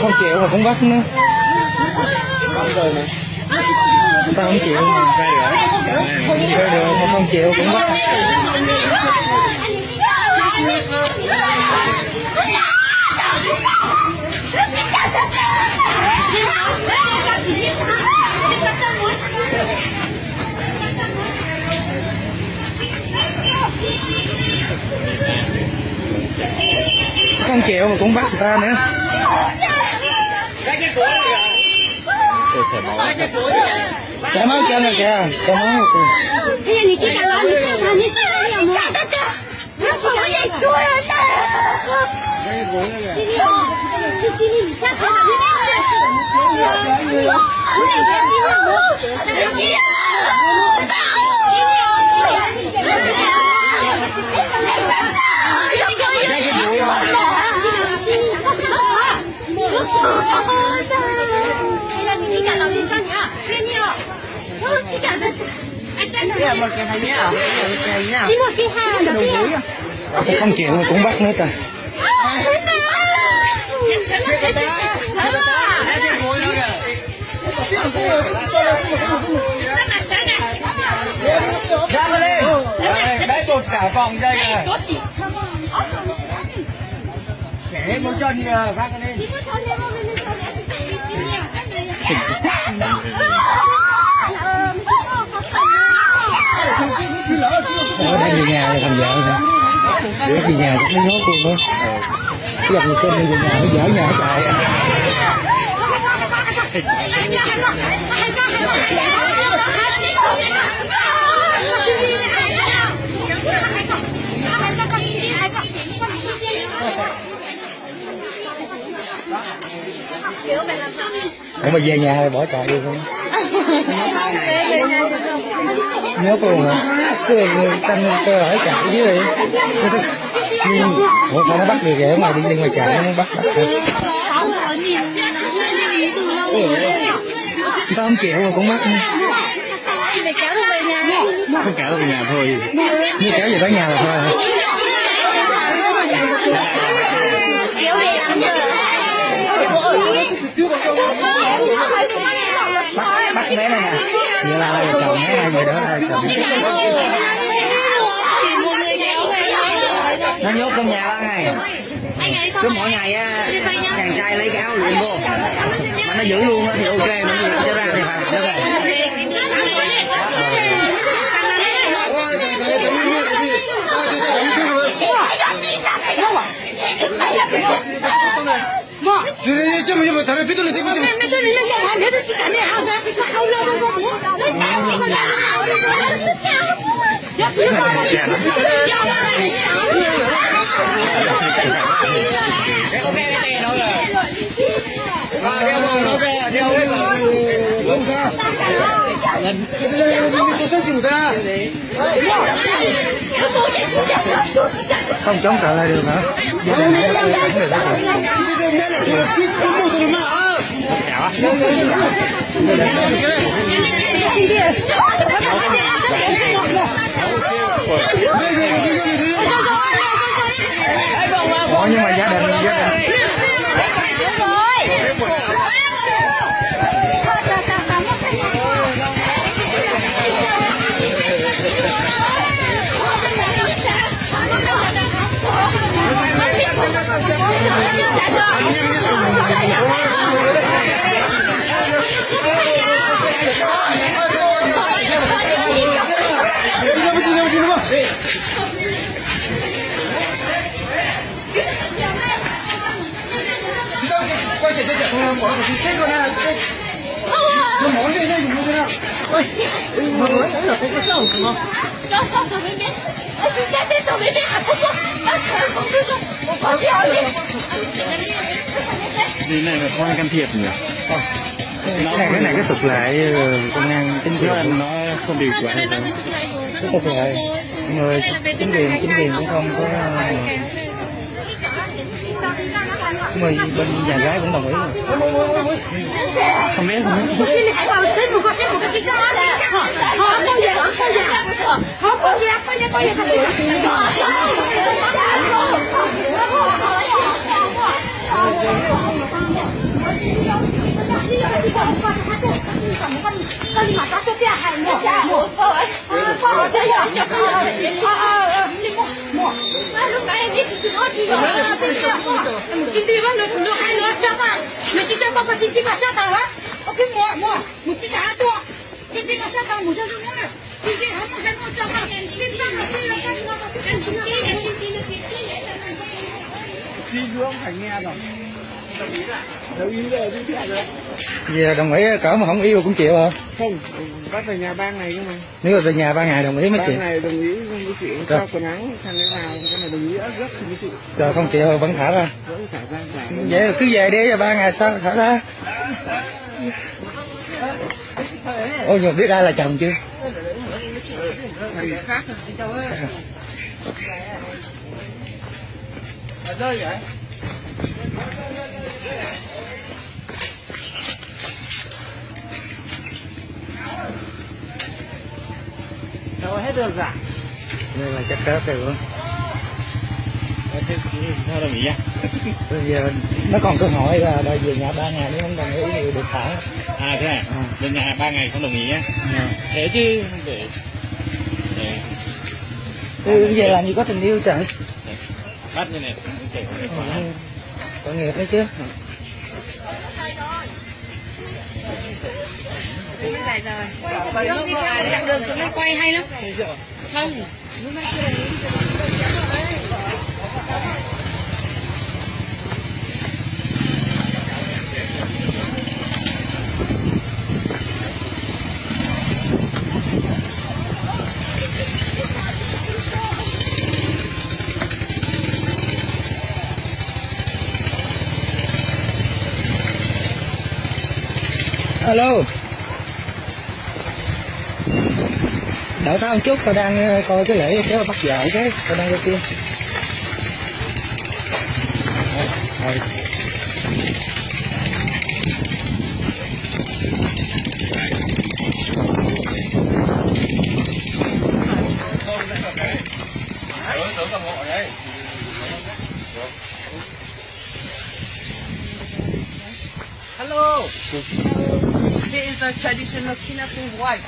Con chịu mà cũng bắt nữa. Ta không chịu mà chơi được mà không chịu cũng bắt. Không chịu mà cũng bắt người ta nữa. Chảy máu chân rồi kìa, chảy máu rồi kìa. Không chịu mà cũng bắt nữa ta. Bé cột cả vòng đây kìa. Kẻ một chân kìa, vác cái lên. Ở đây về nhà rồi thành vợ nữa. Để về nhà chắc nó nhốt luôn đó. Cái dòng người kênh đi về nhà nó dở nhà nó chạy. Ủa mà về nhà rồi bỏ chạy đi không? Nhớ luôn hả? Cái tâm cơ hỏi chạy dưới đi. Ủa sao nó bắt được vậy? Mà đi ngoài chạy nó bắt thôi. Người ta không chịu mà cũng bắt nữa. Kéo được về nhà. Không kéo được về nhà thôi. Như kéo về tới nhà là thôi hả? Kéo về Bắt bé này nè. Vậy là hai vợ chồng, hai người đó hai vợ chồng. Nó nhốt trong nhà 3 ngày. Cứ mỗi ngày chàng trai lấy cái áo lụa vô mà nó giữ luôn thì ok, nó cho ra thì phải làm được không chống cự lại được hả? Ủa nhưng mà gia đình quay trở lại con bỏ cái xe con này nó món lên đây Đi này là khoan can thiệp nhỉ? Cái này cái tục lệ công an chính quyền Nó không điều quả hay sao? cái tục lệ người chính quyền cũng không có người bên nhà gái cũng đồng ý rồi. Không biết không biết. Giờ đồng ý cỡ mà không yêu cũng chịu hả? Không, bắt về nhà 3 ngày cơ mà. Nếu mà về nhà 3 ngày đồng ý mới 3 chịu. ngày đồng ý không có chuyện cho quần áo thằng ấy vào, cái này đồng ý rất không có chuyện. Rồi không chịu vẫn thả ra. Vẫn phải ra giải. Vậy là cứ về đi 3 ngày sau thả ra. Ôi nhưng biết ai là chồng chưa? Thằng khác đâu ơi. Ở đây vậy? Đâu hết được rồi. Đây là chắc kết rồi luôn. Sao đồng ý à? Bây giờ nó còn cơ hội là đòi về nhà 3 ngày nếu không đồng ý thì được thả. À thế à? Bên nhà 3 ngày không đồng ý á? Thế chứ không để Thế về làm gì có tình yêu trời. bắt như này không thể không được quá. Tội nghiệp đấy chứ. Lúc chặng đường xuống đây quay hay lắm. Không. Alo. Đợi tao một chút, tao đang coi cái lễ kéo bắt vợ chứ, tao đang coi kia. Rồi. Hello. This is the traditional kidnapping wife.